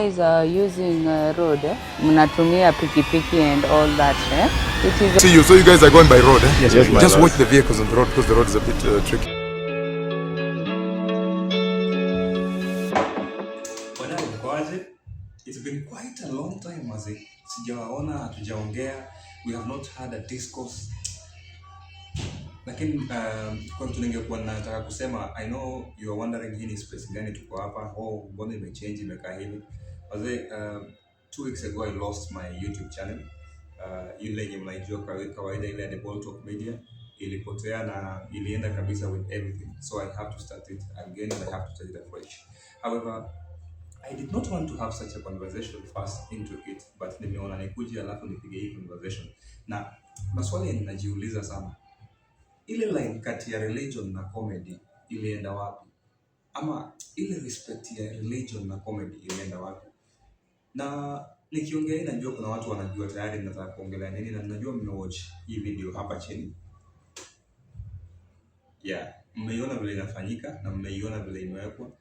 Guys are using road, mnatumia pikipiki and all that. It is. See you. So you guys are going by road. Yes, just watch the vehicles on the road because the road is a bit tricky. It's been quite a long time, mazi. Sijawaona, hatujaongea. We have not had a discourse. Lakini kwa kitu ningekuwa nataka kusema, I know you are wondering hii ni space gani tuko hapa. Oh, mbona imechange imekaa hivi. Mazi, 2 weeks ago I lost my YouTube channel. Ile yenye mnaijua kawaida ile ya The Ball Talk Media ilipotea na ilienda kabisa with everything. So I have to start it again and I have to start it afresh. However, I did not want to have such a conversation fast into it, but nimeona nikuje alafu nipige hii conversation. Na maswali ninajiuliza sana. Ile line kati ya religion na comedy ilienda wapi? Ama ile respect ya religion na comedy ilienda wapi? Na nikiongea hii najua kuna watu wanajua tayari ninataka kuongelea nini na ninajua mmewatch hii video hapa chini. Yeah, mmeiona vile inafanyika na mmeiona vile imewekwa.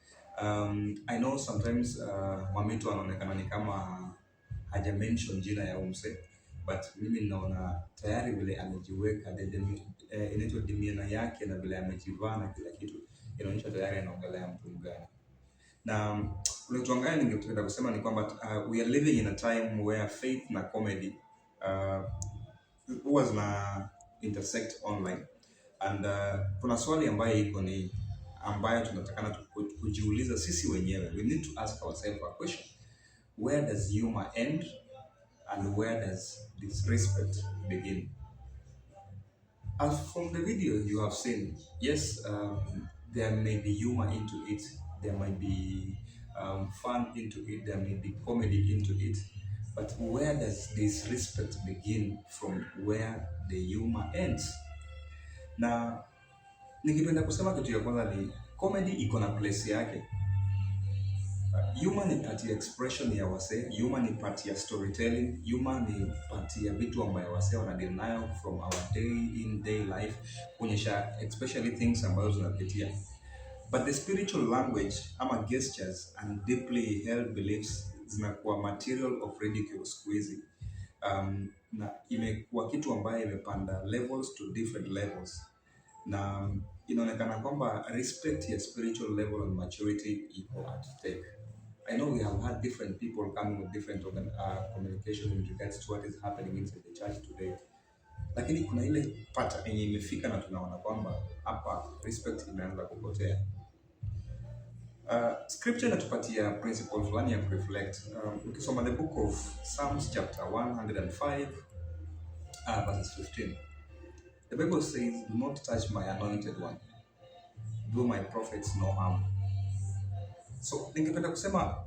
I know sometimes Mamito anaonekana ni kama haja mention jina ya umse, but mimi ninaona tayari vile amejiweka inaitwa demeanor yake na vile amejivaa na kila kitu inaonyesha tayari anaongelea mtu mgani. Na kule tuangalia ningependa kusema ni kwamba we are living in a time where faith na comedy was na intersect online. And kuna swali ambayo iko ni ambayo tunatakana kujiuliza sisi wenyewe. We need to ask ourselves a question. Where does humor end and where does disrespect begin? As from the video you have seen, yes, there may be humor into it, there might be fun into it, there may be comedy into it, but where does disrespect begin from where the humor ends? Na ningependa kusema kitu ya kwanza ni comedy iko na place yake. Humor ni part ya expression ya wasee, humor ni part ya storytelling, humor ni part ya vitu ambayo wasee wana deny from our day in day life, kuonyesha especially things ambazo tunapitia. But the spiritual language ama gestures and deeply held beliefs zinakuwa material of ridicule siku hizi. Na imekuwa kitu ambayo imepanda levels to different levels. Na inaonekana kwamba respect ya spiritual level and maturity iko at stake. I know we have had different people coming with different communication in regards to what is happening inside the church today. Lakini kuna ile pata yenye imefika na tunaona kwamba hapa respect imeanza kupotea. Scripture inatupatia principle fulani ya reflect. Ukisoma the book of Psalms chapter 105 verses 15. The Bible says, "Do not touch my anointed one. Do my prophets no harm." So, ningependa kusema,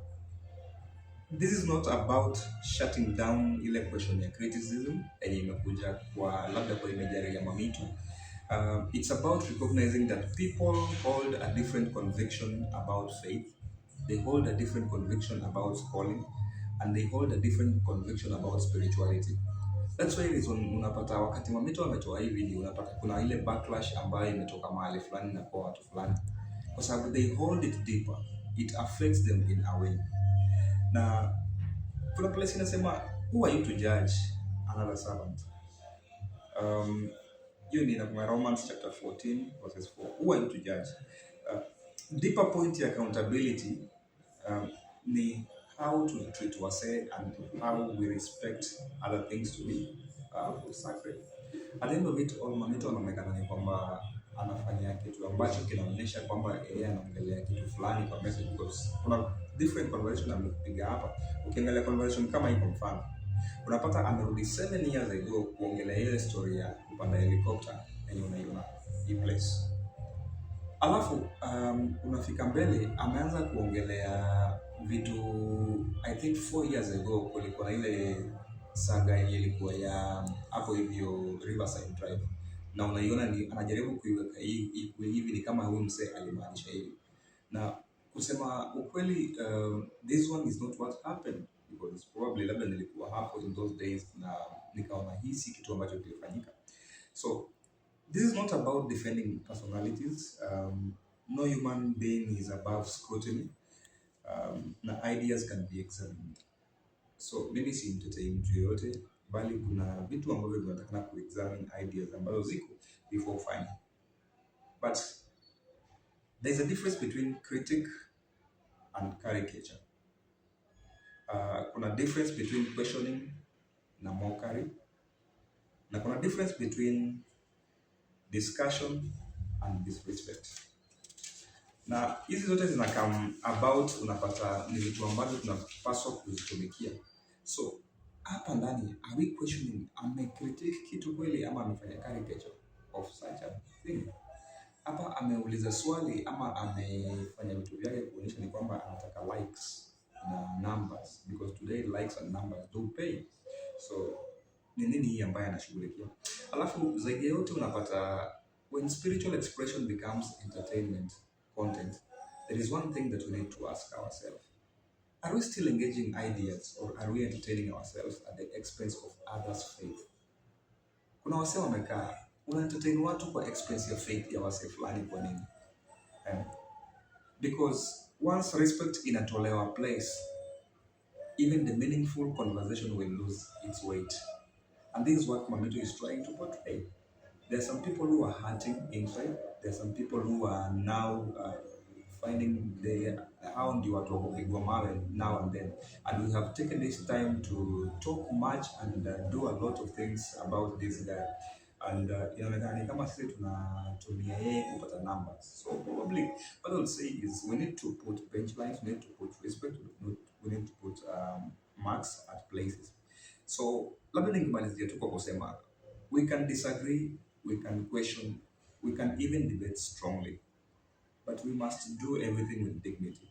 this is not about shutting down ile question ya criticism yenye imekuja kwa labda kwa imejari ya Mamito. It's about recognizing that people hold a different conviction about faith. They hold a different conviction about calling, and they hold a different conviction about spirituality. That's why reason unapata wakati Mamito ametoa hii video unapata kuna ile backlash ambayo imetoka mahali fulani na kwa watu fulani. Kwa sababu they hold it deeper. It affects them in a way. Na kuna place inasema, who are you to judge another servant? Hiyo ni na Romans chapter 14 verses 4. Who are you to judge? Deeper point ya accountability ni how to treat wase and how we respect other things to be sacred. At the end of it all, Mamito anaonekana ni kwamba anafanya kitu ambacho kinaonyesha kwamba yeye anaongelea kitu fulani kwa message, because kuna different conversation amepiga hapa. Ukiangalia conversation kama hii kwa mfano, unapata amerudi 7 years ago kuongelea ile story ya kupanda helicopter yenye unaiona hii place. Alafu unafika mbele ameanza kuongelea vitu I think 4 years ago kulikuwa na ile saga yenye ilikuwa ya hapo hivyo Riverside Drive, na unaiona ni anajaribu kuiweka hivi ni kama huyu msee alimaanisha hivi. Na kusema ukweli, this one is not what happened, because probably labda nilikuwa hapo in those days na nikaona hii si kitu ambacho kilifanyika. So this is not about defending personalities. No human being is above scrutiny. na ideas can be examined. So mimi si mtetei mtu yoyote, bali kuna vitu ambavyo tunatakana kuexamine ideas ambazo ziko before ufanye. But there's a difference between critic and caricature. Kuna difference between questioning na mockery, na kuna difference between discussion and disrespect. Na hizi zote zina come about, unapata ni vitu ambavyo tunapaswa kuzitumikia. So hapa ndani, are we questioning, amecritique kitu kweli ama amefanya caricature of such a thing? Hapa ameuliza swali ama amefanya vitu vyake kuonyesha ni kwamba anataka likes na numbers, because today likes and numbers do pay. So ni nini hii ambaye anashughulikia? Alafu zaidi yote unapata, when spiritual expression becomes entertainment content, there is one thing that we need to ask ourselves. Are we still engaging ideas, or are we entertaining ourselves at the expense of others' faith? Kuna wase wamekaa, una-entertain watu kwa expense ya faith ya wase fulani. Kwa nini? Because once respect inatolewa place, even the meaningful conversation will lose its weight. And this is what Mamito is trying to portray. There are some people who are hurting inside. There are some people who are now finding how do you want to now and then. And we have taken this time to talk much and do a lot of things about this guy. And inaonekana kama sisi tunatumia yeye kupata numbers. So probably what I'll say is we need to put benchmarks, we need to put respect, we need to put marks at places. So labda ningemalizia tu kwa kusema, we can disagree, we can question, we can even debate strongly, but we must do everything with dignity,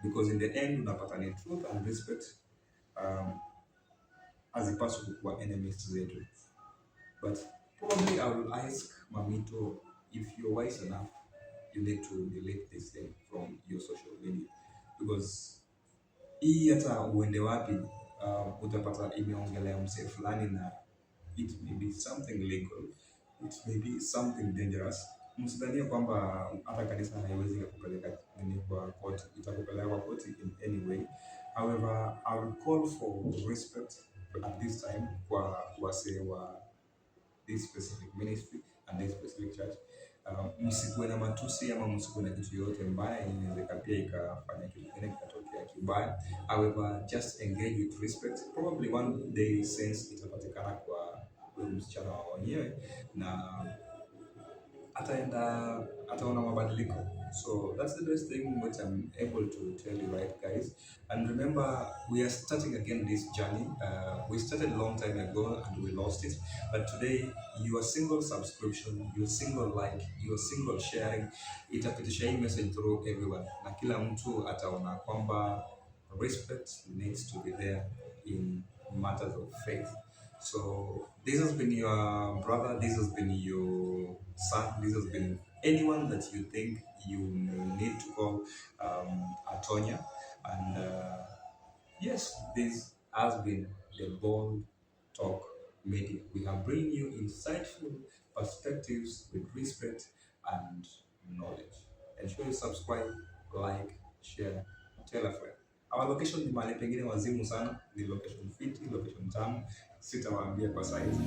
because in the end unapata ni truth and respect hazipaswi kukuwa enemies zetu. But probably I will ask Mamito, if you're wise enough, you need to delete this thing from your social media, because hii hata uende wapi utapata imeongelea mse fulani, na it may be something legal, it may be something dangerous. Msidhania kwamba hata kanisa haiwezi kupeleka nini kwa court, itakupeleka kwa court in any way. However, I will call for respect at this time kwa wase wa this specific ministry and this specific church. Msikuwe na matusi ama msikuwe na kitu yote mbaya inaweza pia ikafanya kitu kingine kikatokea kibaya. However, just engage with respect. Probably one day sense itapatikana kwa msichana wa wenyewe na ataona mabadiliko. So that's the best thing which I'm able to tell you, right, guys? And remember, we are starting again this journey. We started a long time ago and we lost it, but today your single subscription, your single like, your single sharing itapitisha hii message through everyone, na kila mtu ataona kwamba respect needs to be there in matters of faith. So this has been your brother, this has been your son, this has been anyone that you think you need to call Atonya. And yes, this has been the Bold Talk Media. We have bring you insightful perspectives with respect and knowledge. Ensure you subscribe, like, share, tell a friend. Our location ni mahali pengine wazimu sana, ni location fiti, location tamu. Sitawaambia kwa size.